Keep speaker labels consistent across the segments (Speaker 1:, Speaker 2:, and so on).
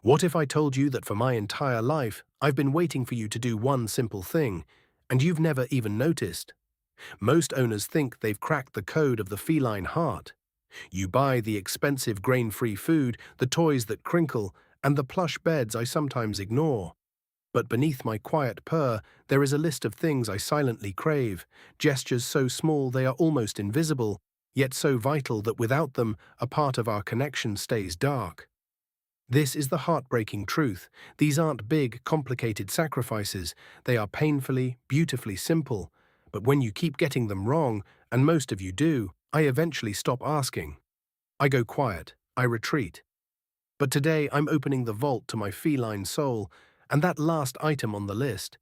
Speaker 1: What if I told you that for my entire life, I've been waiting for you to do one simple thing, and you've never even noticed? Most owners think they've cracked the code of the feline heart. You buy the expensive grain-free food, the toys that crinkle, and the plush beds I sometimes ignore. But beneath my quiet purr, there is a list of things I silently crave, gestures so small they are almost invisible, yet so vital that without them, a part of our connection stays dark. This is the heartbreaking truth. These aren't big, complicated sacrifices. They are painfully, beautifully simple. But when you keep getting them wrong, and most of you do, I eventually stop asking. I go quiet. I retreat. But today I'm opening the vault to my feline soul, and that last item on the list.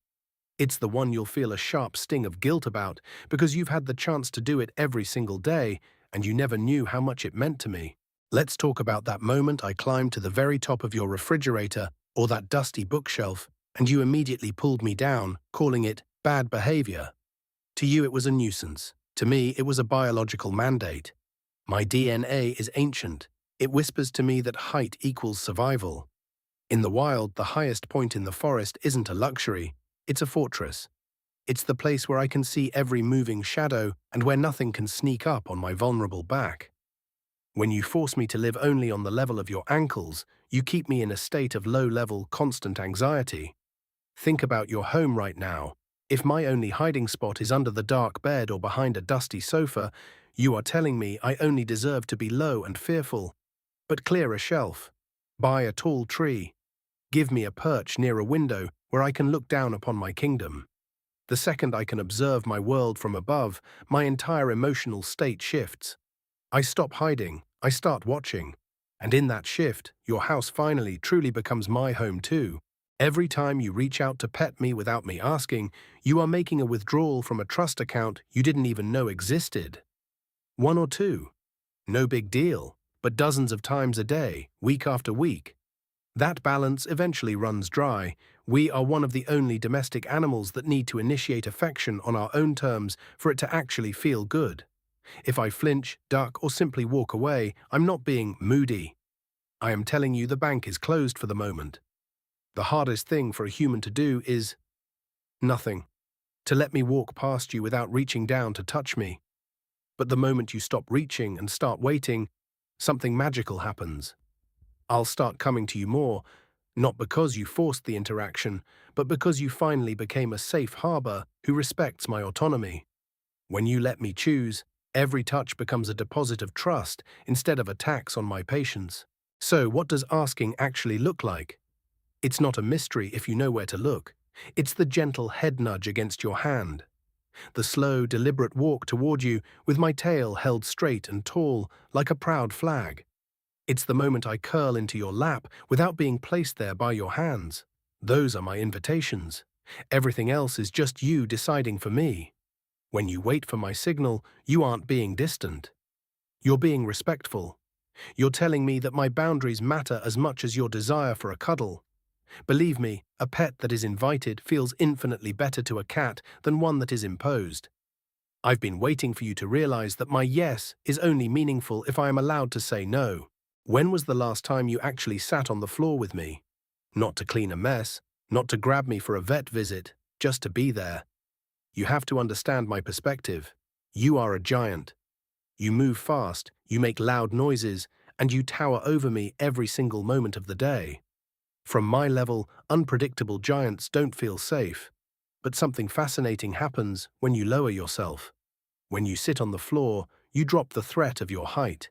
Speaker 1: It's the one you'll feel a sharp sting of guilt about, because you've had the chance to do it every single day, and you never knew how much it meant to me. Let's talk about that moment I climbed to the very top of your refrigerator or that dusty bookshelf, and you immediately pulled me down, calling it bad behavior. To you it was a nuisance. To me it was a biological mandate. My DNA is ancient. It whispers to me that height equals survival. In the wild, the highest point in the forest isn't a luxury, it's a fortress. It's the place where I can see every moving shadow and where nothing can sneak up on my vulnerable back. When you force me to live only on the level of your ankles, you keep me in a state of low-level, constant anxiety. Think about your home right now. If my only hiding spot is under the dark bed or behind a dusty sofa, you are telling me I only deserve to be low and fearful. But clear a shelf. Buy a tall tree. Give me a perch near a window where I can look down upon my kingdom. The second I can observe my world from above, my entire emotional state shifts. I stop hiding, I start watching. And in that shift, your house finally truly becomes my home too. Every time you reach out to pet me without me asking, you are making a withdrawal from a trust account you didn't even know existed. One or two. No big deal, but dozens of times a day, week after week. That balance eventually runs dry. We are one of the only domestic animals that need to initiate affection on our own terms for it to actually feel good. If I flinch, duck, or simply walk away, I'm not being moody. I am telling you the bank is closed for the moment. The hardest thing for a human to do is nothing. To let me walk past you without reaching down to touch me. But the moment you stop reaching and start waiting, something magical happens. I'll start coming to you more, not because you forced the interaction, but because you finally became a safe harbor who respects my autonomy. When you let me choose, every touch becomes a deposit of trust instead of a tax on my patience. So what does asking actually look like? It's not a mystery if you know where to look. It's the gentle head nudge against your hand. The slow, deliberate walk toward you with my tail held straight and tall like a proud flag. It's the moment I curl into your lap without being placed there by your hands. Those are my invitations. Everything else is just you deciding for me. When you wait for my signal, you aren't being distant. You're being respectful. You're telling me that my boundaries matter as much as your desire for a cuddle. Believe me, a pet that is invited feels infinitely better to a cat than one that is imposed. I've been waiting for you to realize that my yes is only meaningful if I am allowed to say no. When was the last time you actually sat on the floor with me? Not to clean a mess, not to grab me for a vet visit, just to be there. You have to understand my perspective. You are a giant. You move fast, you make loud noises, and you tower over me every single moment of the day. From my level, unpredictable giants don't feel safe. But something fascinating happens when you lower yourself. When you sit on the floor, you drop the threat of your height.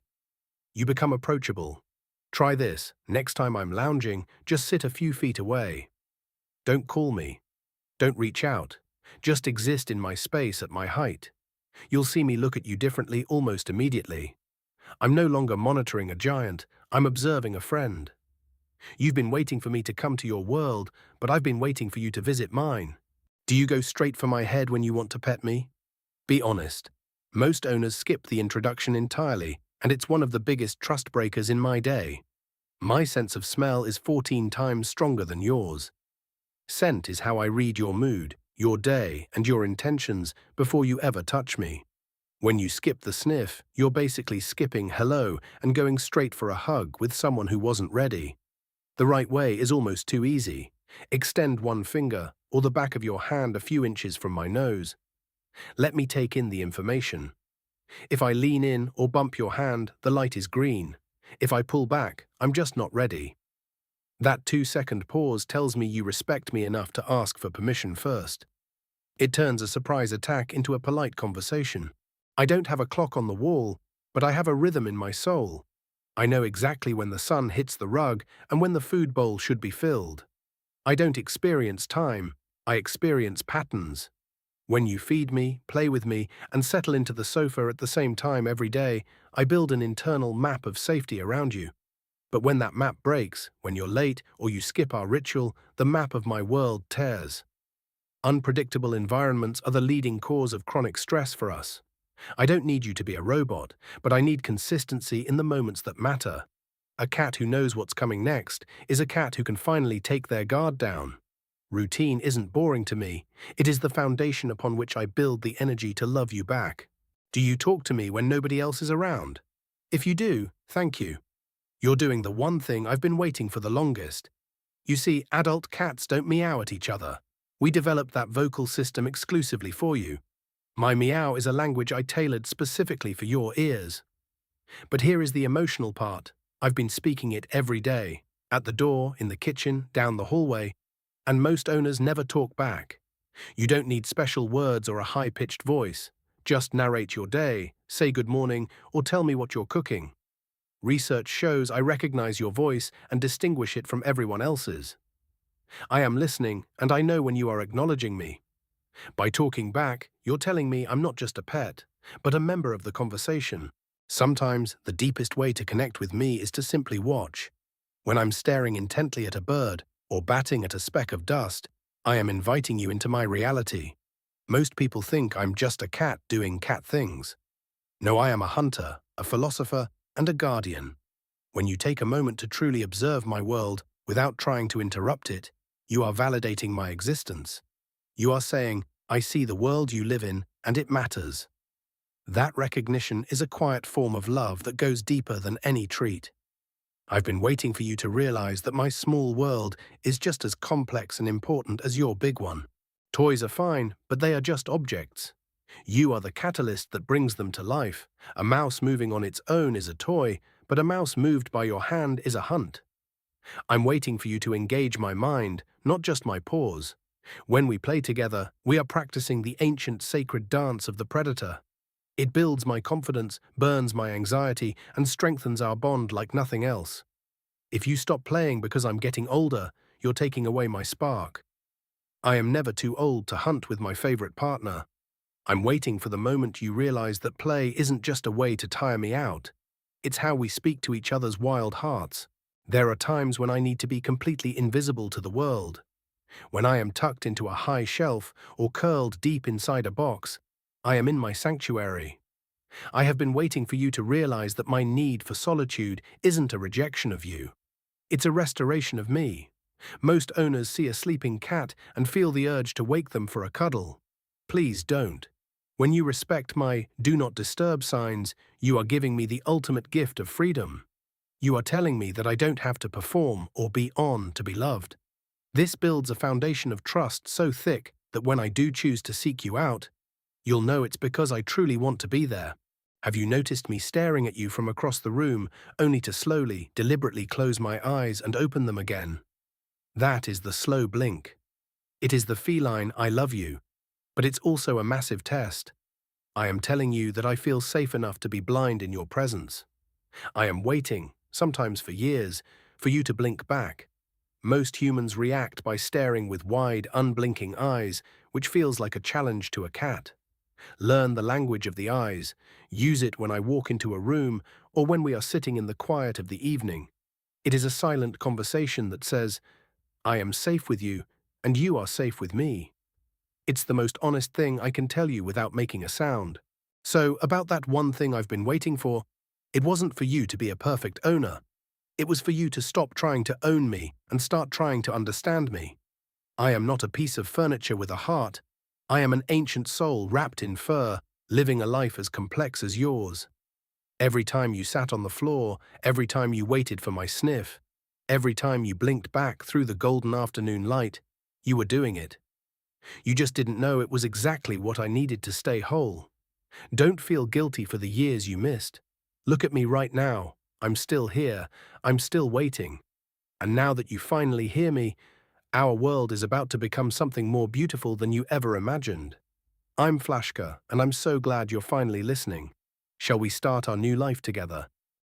Speaker 1: You become approachable. Try this. Next time I'm lounging, just sit a few feet away. Don't call me. Don't reach out. Just exist in my space at my height. You'll see me look at you differently almost immediately. I'm no longer monitoring a giant, I'm observing a friend. You've been waiting for me to come to your world, but I've been waiting for you to visit mine. Do you go straight for my head when you want to pet me? Be honest. Most owners skip the introduction entirely, and it's one of the biggest trust breakers in my day. My sense of smell is 14 times stronger than yours. Scent is how I read your mood, your day, and your intentions before you ever touch me. When you skip the sniff, you're basically skipping hello and going straight for a hug with someone who wasn't ready. The right way is almost too easy. Extend one finger or the back of your hand a few inches from my nose. Let me take in the information. If I lean in or bump your hand, the light is green. If I pull back, I'm just not ready. That 2-second pause tells me you respect me enough to ask for permission first. It turns a surprise attack into a polite conversation. I don't have a clock on the wall, but I have a rhythm in my soul. I know exactly when the sun hits the rug and when the food bowl should be filled. I don't experience time, I experience patterns. When you feed me, play with me, and settle into the sofa at the same time every day, I build an internal map of safety around you. But when that map breaks, when you're late or you skip our ritual, the map of my world tears. Unpredictable environments are the leading cause of chronic stress for us. I don't need you to be a robot, but I need consistency in the moments that matter. A cat who knows what's coming next is a cat who can finally take their guard down. Routine isn't boring to me. It is the foundation upon which I build the energy to love you back. Do you talk to me when nobody else is around? If you do, thank you. You're doing the one thing I've been waiting for the longest. You see, adult cats don't meow at each other. We developed that vocal system exclusively for you. My meow is a language I tailored specifically for your ears. But here is the emotional part. I've been speaking it every day, at the door, in the kitchen, down the hallway, and most owners never talk back. You don't need special words or a high-pitched voice. Just narrate your day, say good morning, or tell me what you're cooking. Research shows I recognize your voice and distinguish it from everyone else's. I am listening, and I know when you are acknowledging me. By talking back, you're telling me I'm not just a pet, but a member of the conversation. Sometimes the deepest way to connect with me is to simply watch. When I'm staring intently at a bird or batting at a speck of dust, I am inviting you into my reality. Most people think I'm just a cat doing cat things. No, I am a hunter, a philosopher, and a guardian. When you take a moment to truly observe my world without trying to interrupt it, you are validating my existence. You are saying, I see the world you live in, and it matters. That recognition is a quiet form of love that goes deeper than any treat. I've been waiting for you to realize that my small world is just as complex and important as your big one. Toys are fine, but they are just objects. You are the catalyst that brings them to life. A mouse moving on its own is a toy, but a mouse moved by your hand is a hunt. I'm waiting for you to engage my mind, not just my paws. When we play together, we are practicing the ancient sacred dance of the predator. It builds my confidence, burns my anxiety, and strengthens our bond like nothing else. If you stop playing because I'm getting older, you're taking away my spark. I am never too old to hunt with my favorite partner. I'm waiting for the moment you realize that play isn't just a way to tire me out. It's how we speak to each other's wild hearts. There are times when I need to be completely invisible to the world. When I am tucked into a high shelf or curled deep inside a box, I am in my sanctuary. I have been waiting for you to realize that my need for solitude isn't a rejection of you. It's a restoration of me. Most owners see a sleeping cat and feel the urge to wake them for a cuddle. Please don't. When you respect my do not disturb signs, you are giving me the ultimate gift of freedom. You are telling me that I don't have to perform or be on to be loved. This builds a foundation of trust so thick that when I do choose to seek you out, you'll know it's because I truly want to be there. Have you noticed me staring at you from across the room, only to slowly, deliberately close my eyes and open them again? That is the slow blink. It is the feline I love you, but it's also a massive test. I am telling you that I feel safe enough to be blind in your presence. I am waiting, sometimes for years, for you to blink back. Most humans react by staring with wide, unblinking eyes, which feels like a challenge to a cat. Learn the language of the eyes. Use it when I walk into a room or when we are sitting in the quiet of the evening. It is a silent conversation that says, I am safe with you, and you are safe with me. It's the most honest thing I can tell you without making a sound. So, about that one thing I've been waiting for, it wasn't for you to be a perfect owner. It was for you to stop trying to own me and start trying to understand me. I am not a piece of furniture with a heart. I am an ancient soul wrapped in fur, living a life as complex as yours. Every time you sat on the floor, every time you waited for my sniff, Every time you blinked back through the golden afternoon light, you were doing it. You just didn't know it was exactly what I needed to stay whole. Don't feel guilty for the years you missed. Look at me right now. I'm still here. I'm still waiting. And now that you finally hear me, our world is about to become something more beautiful than you ever imagined. I'm Flashka, and I'm so glad you're finally listening. Shall we start our new life together?